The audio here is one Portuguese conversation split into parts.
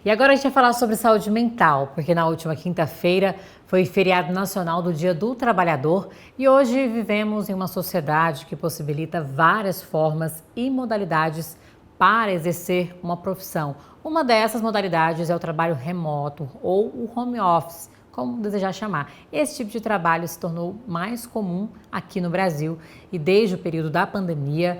E agora a gente vai falar sobre saúde mental, porque na última quinta-feira foi feriado nacional do Dia do Trabalhador e hoje vivemos em uma sociedade que possibilita várias formas e modalidades para exercer uma profissão. Uma dessas modalidades é o trabalho remoto ou o home office, como desejar chamar. Esse tipo de trabalho se tornou mais comum aqui no Brasil e desde o período da pandemia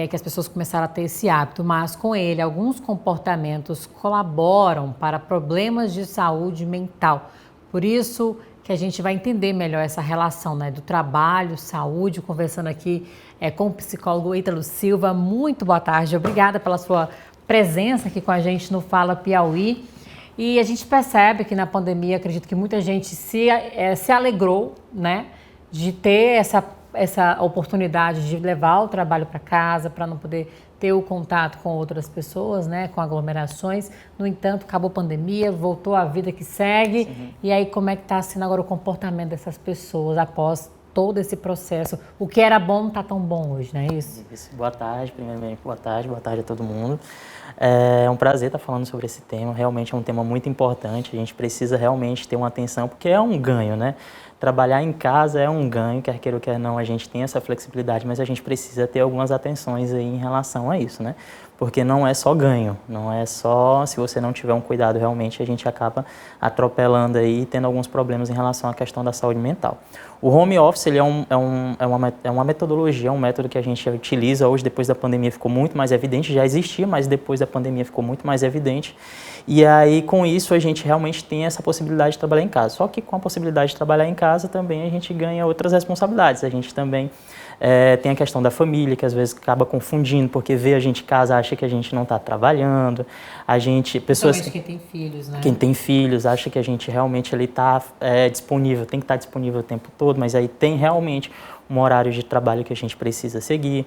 que as pessoas começaram a ter esse hábito, mas com ele alguns comportamentos colaboram para problemas de saúde mental. Por isso que a gente vai entender melhor essa relação, né, do trabalho, saúde, conversando aqui com o psicólogo Ítalo Silva. Muito boa tarde, obrigada pela sua presença aqui com a gente no Fala Piauí. E a gente percebe que na pandemia, acredito que muita gente se alegrou, né, de ter essa oportunidade de levar o trabalho para casa, para não poder ter o contato com outras pessoas, né, com aglomerações. No entanto, acabou a pandemia, voltou a vida que segue. Sim. E aí, como é que está sendo agora o comportamento dessas pessoas após todo esse processo? O que era bom não está tão bom hoje, não é isso? Boa tarde, primeiramente, boa tarde a todo mundo. É um prazer estar falando sobre esse tema, realmente é um tema muito importante, a gente precisa realmente ter uma atenção, porque é um ganho, né? Trabalhar em casa é um ganho, quer queira ou quer não, a gente tem essa flexibilidade, mas a gente precisa ter algumas atenções aí em relação a isso, né? Porque não é só ganho, não é só, se você não tiver um cuidado realmente, a gente acaba atropelando aí, tendo alguns problemas em relação à questão da saúde mental. O home office, ele é uma metodologia, é um método que a gente utiliza hoje, depois da pandemia ficou muito mais evidente, já existia, mas depois da pandemia ficou muito mais evidente. E aí, com isso, a gente realmente tem essa possibilidade de trabalhar em casa. Só que com a possibilidade de trabalhar em casa, também a gente ganha outras responsabilidades. A gente também tem a questão da família, que às vezes acaba confundindo, porque vê a gente em casa, acha que a gente não está trabalhando. Pessoas quem tem filhos, né? Quem tem filhos, acha que a gente realmente está disponível, tem que estar disponível o tempo todo, mas aí tem realmente um horário de trabalho que a gente precisa seguir.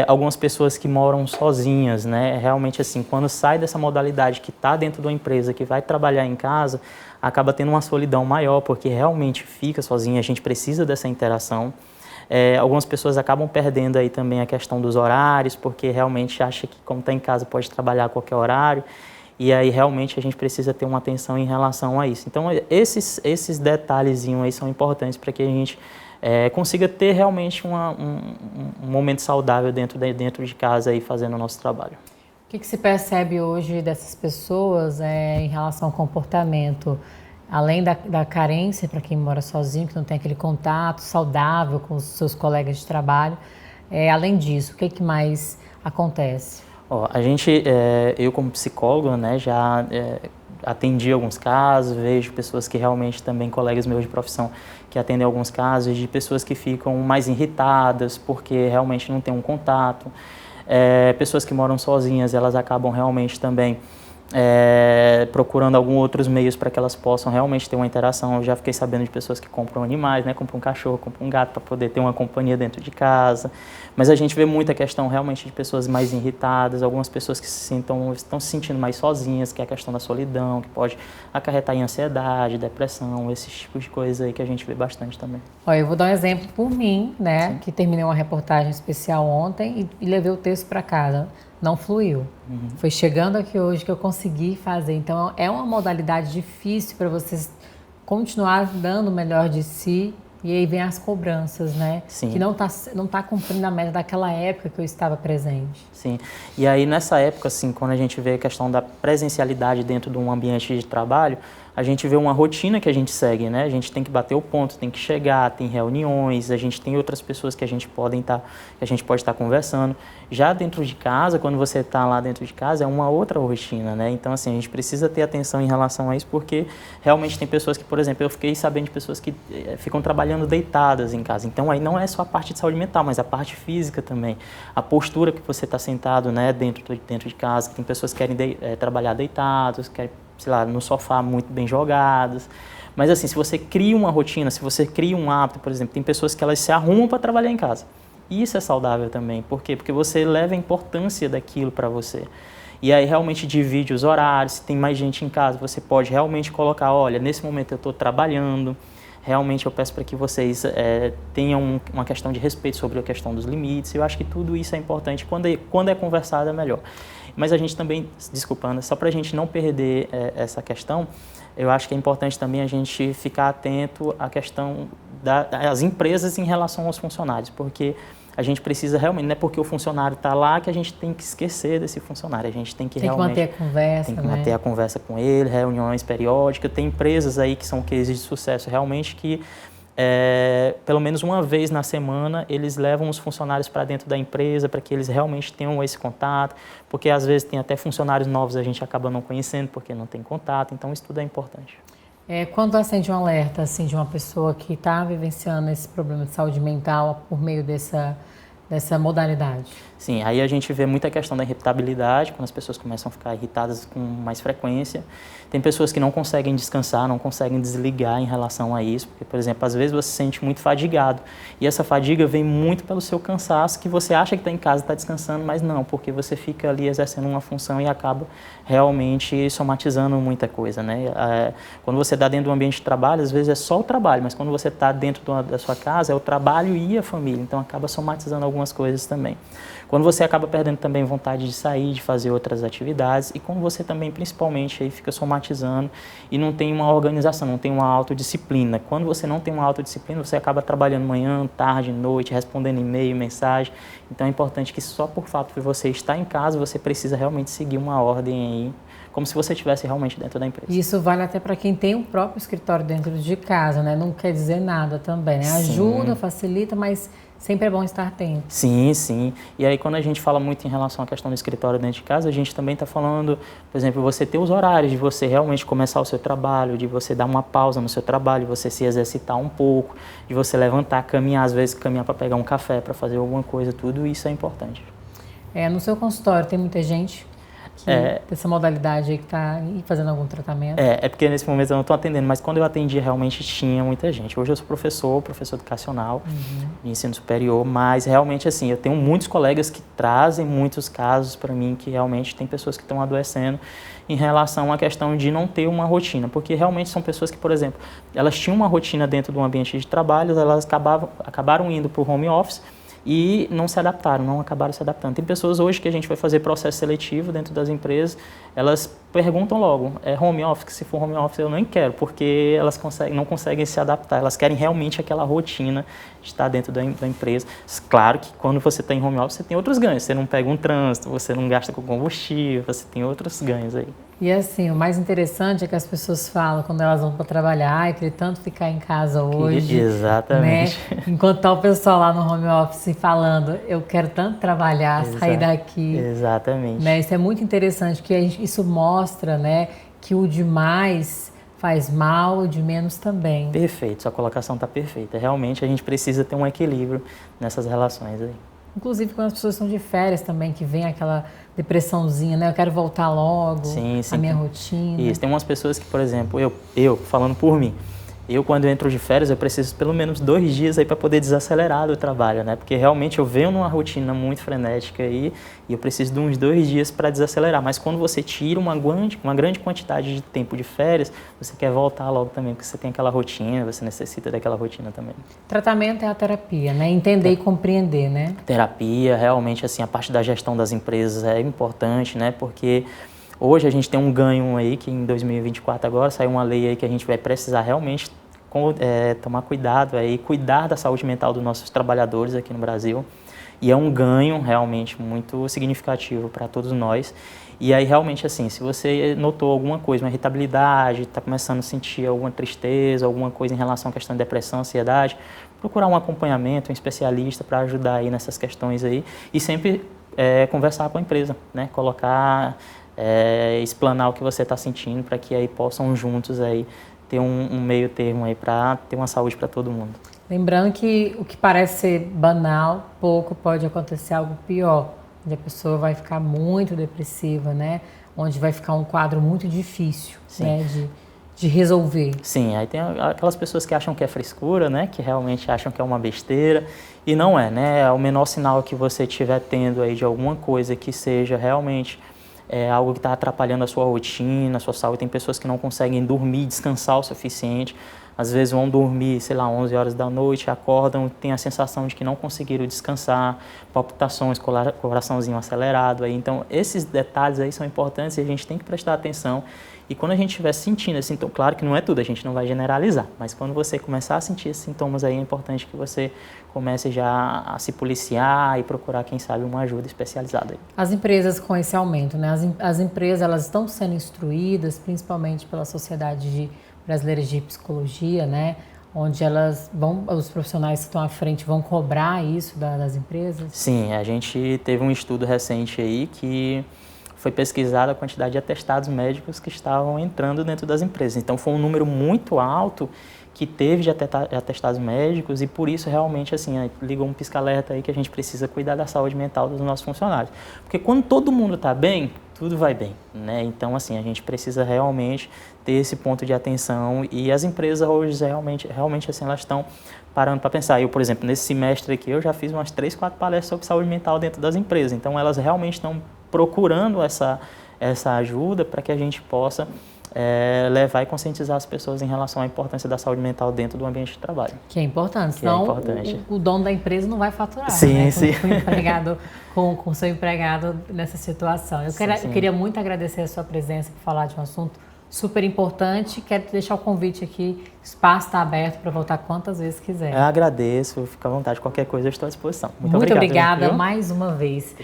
Algumas pessoas que moram sozinhas, né? Realmente assim, quando sai dessa modalidade que está dentro de uma empresa, que vai trabalhar em casa, acaba tendo uma solidão maior, porque realmente fica sozinha, a gente precisa dessa interação. Algumas pessoas acabam perdendo aí também a questão dos horários, porque realmente acha que como está em casa pode trabalhar a qualquer horário, e aí realmente a gente precisa ter uma atenção em relação a isso. Então esses detalhezinhos aí são importantes para que a gente consiga ter realmente um momento saudável dentro de casa aí fazendo o nosso trabalho. O que se percebe hoje dessas pessoas em relação ao comportamento? Além da carência para quem mora sozinho, que não tem aquele contato saudável com os seus colegas de trabalho, além disso, o que mais acontece? Eu como psicólogo, né, já atendi alguns casos, vejo pessoas que realmente também, colegas meus de profissão, que atendem alguns casos de pessoas que ficam mais irritadas porque realmente não tem um contato. Pessoas que moram sozinhas, elas acabam realmente também procurando alguns outros meios para que elas possam realmente ter uma interação. Eu já fiquei sabendo de pessoas que compram animais, né? Compram um cachorro, compram um gato para poder ter uma companhia dentro de casa. Mas a gente vê muita questão realmente de pessoas mais irritadas, algumas pessoas que estão se sentindo mais sozinhas, que é a questão da solidão, que pode acarretar em ansiedade, depressão, esses tipos de coisas aí que a gente vê bastante também. Olha, eu vou dar um exemplo por mim, né? Sim. Que terminei uma reportagem especial ontem e levei o texto para casa. Não fluiu. Uhum. Foi chegando aqui hoje que eu consegui fazer. Então, é uma modalidade difícil para vocês continuar dando o melhor de si. E aí vem as cobranças, né? Sim. Que não tá cumprindo a meta daquela época que eu estava presente. Sim. E aí, nessa época, assim, quando a gente vê a questão da presencialidade dentro de um ambiente de trabalho, a gente vê uma rotina que a gente segue, né? A gente tem que bater o ponto, tem que chegar, tem reuniões, a gente tem outras pessoas que a gente pode estar conversando. Já dentro de casa, quando você está lá dentro de casa, é uma outra rotina, né? Então, assim, a gente precisa ter atenção em relação a isso, porque realmente tem pessoas que, por exemplo, eu fiquei sabendo de pessoas que ficam trabalhando deitadas em casa. Então, aí não é só a parte de saúde mental, mas a parte física também. A postura que você está sentado, né, dentro de casa. Tem pessoas que querem trabalhar deitados, querem, sei lá, no sofá muito bem jogadas. Mas assim, se você cria uma rotina, se você cria um hábito, por exemplo, tem pessoas que elas se arrumam para trabalhar em casa. Isso é saudável também. Por quê? Porque você leva a importância daquilo para você. E aí realmente divide os horários, se tem mais gente em casa, você pode realmente colocar, olha, nesse momento eu estou trabalhando, realmente eu peço para que vocês tenham uma questão de respeito sobre a questão dos limites. Eu acho que tudo isso é importante, quando é conversado é melhor. Mas a gente também, desculpa, Ana, só para a gente não perder essa questão, eu acho que é importante também a gente ficar atento à questão das empresas em relação aos funcionários, porque a gente precisa realmente, não é porque o funcionário está lá que a gente tem que esquecer desse funcionário, a gente tem que realmente... manter a conversa, tem que manter a conversa com ele, reuniões periódicas. Tem empresas aí que são cases de sucesso realmente que, pelo menos uma vez na semana, eles levam os funcionários para dentro da empresa para que eles realmente tenham esse contato, porque às vezes tem até funcionários novos a gente acaba não conhecendo porque não tem contato, então isso tudo é importante. Quando acende um alerta assim, de uma pessoa que está vivenciando esse problema de saúde mental por meio dessa modalidade? Sim, aí a gente vê muita questão da irritabilidade, quando as pessoas começam a ficar irritadas com mais frequência. Tem pessoas que não conseguem descansar, não conseguem desligar em relação a isso, porque, por exemplo, às vezes você se sente muito fadigado, e essa fadiga vem muito pelo seu cansaço, que você acha que está em casa, está descansando, mas não, porque você fica ali exercendo uma função e acaba realmente somatizando muita coisa, né? Quando você está dentro do ambiente de trabalho, às vezes é só o trabalho, mas quando você está dentro da sua casa, é o trabalho e a família, então acaba somatizando algumas coisas também. Quando você acaba perdendo também vontade de sair, de fazer outras atividades, e quando você também, principalmente, aí fica somatizando e não tem uma organização, não tem uma autodisciplina. Quando você não tem uma autodisciplina, você acaba trabalhando manhã, tarde, noite, respondendo e-mail, mensagem. Então é importante que só por fato de você estar em casa, você precisa realmente seguir uma ordem aí, como se você estivesse realmente dentro da empresa. Isso vale até para quem tem um próprio escritório dentro de casa, né? Não quer dizer nada também, né? Ajuda, facilita, mas sempre é bom estar atento. Sim, sim. E aí quando a gente fala muito em relação à questão do escritório dentro de casa, a gente também está falando, por exemplo, você ter os horários de você realmente começar o seu trabalho, de você dar uma pausa no seu trabalho, você se exercitar um pouco, de você levantar, caminhar, às vezes caminhar para pegar um café, para fazer alguma coisa, tudo isso é importante. No seu consultório tem muita gente dessa modalidade aí que está fazendo algum tratamento? É porque nesse momento eu não estou atendendo, mas quando eu atendi realmente tinha muita gente. Hoje eu sou professor educacional de ensino superior, mas realmente assim, eu tenho muitos colegas que trazem muitos casos para mim que realmente tem pessoas que estão adoecendo em relação à questão de não ter uma rotina, porque realmente são pessoas que, por exemplo, elas tinham uma rotina dentro do ambiente de trabalho, elas acabaram indo para o home office, e não se adaptaram, não acabaram se adaptando. Tem pessoas hoje que a gente vai fazer processo seletivo dentro das empresas, elas perguntam logo, é home office? Se for home office eu nem quero, porque elas não conseguem se adaptar, elas querem realmente aquela rotina de estar dentro da empresa. Claro que quando você está em home office você tem outros ganhos, você não pega um trânsito, você não gasta com combustível, você tem outros ganhos aí. E assim, o mais interessante é que as pessoas falam quando elas vão para trabalhar, eu queria tanto ficar em casa hoje. Exatamente. Né? Enquanto tá o pessoal lá no home office falando, eu quero tanto trabalhar, sair daqui. Exatamente. Né? Isso é muito interessante, porque isso mostra, né, que o demais faz mal, o de menos também. Perfeito, sua colocação está perfeita. Realmente a gente precisa ter um equilíbrio nessas relações aí. Inclusive quando as pessoas estão de férias também, que vem aquela depressãozinha, né? Eu quero voltar logo à minha rotina. Isso, tem umas pessoas que, por exemplo, eu falando por mim, quando entro de férias, eu preciso pelo menos 2 dias aí para poder desacelerar do trabalho, né? Porque realmente eu venho numa rotina muito frenética aí e eu preciso de uns 2 dias para desacelerar. Mas quando você tira uma grande quantidade de tempo de férias, você quer voltar logo também, porque você tem aquela rotina, você necessita daquela rotina também. Tratamento é a terapia, né? Entender e compreender, né? Terapia, realmente, assim, a parte da gestão das empresas é importante, né? Porque hoje a gente tem um ganho aí, que em 2024 agora saiu uma lei aí que a gente vai precisar realmente tomar cuidado aí, cuidar da saúde mental dos nossos trabalhadores aqui no Brasil. E é um ganho realmente muito significativo para todos nós. E aí realmente assim, se você notou alguma coisa, uma irritabilidade, está começando a sentir alguma tristeza, alguma coisa em relação à questão de depressão, ansiedade, procurar um acompanhamento, um especialista para ajudar aí nessas questões aí. E sempre conversar com a empresa, né? Colocar, explanar o que você está sentindo para que aí possam juntos aí ter um meio termo aí para ter uma saúde para todo mundo. Lembrando que o que parece ser banal, pouco pode acontecer algo pior, onde a pessoa vai ficar muito depressiva, né? Onde vai ficar um quadro muito difícil, né? De resolver. Sim, aí tem aquelas pessoas que acham que é frescura, né? Que realmente acham que é uma besteira e não é, né? O menor sinal que você estiver tendo aí de alguma coisa que seja realmente algo que está atrapalhando a sua rotina, a sua saúde. Tem pessoas que não conseguem dormir, descansar o suficiente. às vezes vão dormir, sei lá, 11 horas da noite, acordam, têm a sensação de que não conseguiram descansar, palpitações, coraçãozinho acelerado. Aí. Então, esses detalhes aí são importantes e a gente tem que prestar atenção. E quando a gente estiver sentindo esse sintoma, claro que não é tudo, a gente não vai generalizar, mas quando você começar a sentir esses sintomas aí, é importante que você comece já a se policiar e procurar, quem sabe, uma ajuda especializada. Aí. As empresas com esse aumento, né? As empresas, elas estão sendo instruídas, principalmente pela Sociedade Brasileira de Psicologia, né? Onde elas vão, os profissionais que estão à frente vão cobrar isso das empresas? Sim, a gente teve um estudo recente aí que foi pesquisada a quantidade de atestados médicos que estavam entrando dentro das empresas. Então, foi um número muito alto que teve de atestados médicos e, por isso, realmente, assim, ligou um pisca-alerta aí que a gente precisa cuidar da saúde mental dos nossos funcionários. Porque quando todo mundo está bem, tudo vai bem, né? Então, assim, a gente precisa realmente ter esse ponto de atenção e as empresas hoje, realmente assim, elas estão parando para pensar. Eu, por exemplo, nesse semestre aqui, eu já fiz umas 3, 4 palestras sobre saúde mental dentro das empresas. Então, elas realmente estão procurando essa ajuda para que a gente possa levar e conscientizar as pessoas em relação à importância da saúde mental dentro do ambiente de trabalho. Que é importante, senão o dono da empresa não vai faturar, sim, né? Sim. Com o seu empregado nessa situação. Eu queria muito agradecer a sua presença por falar de um assunto super importante. Quero te deixar o convite aqui, o espaço está aberto para voltar quantas vezes quiser. Eu agradeço, fica à vontade, qualquer coisa eu estou à disposição. Muito obrigada mais uma vez.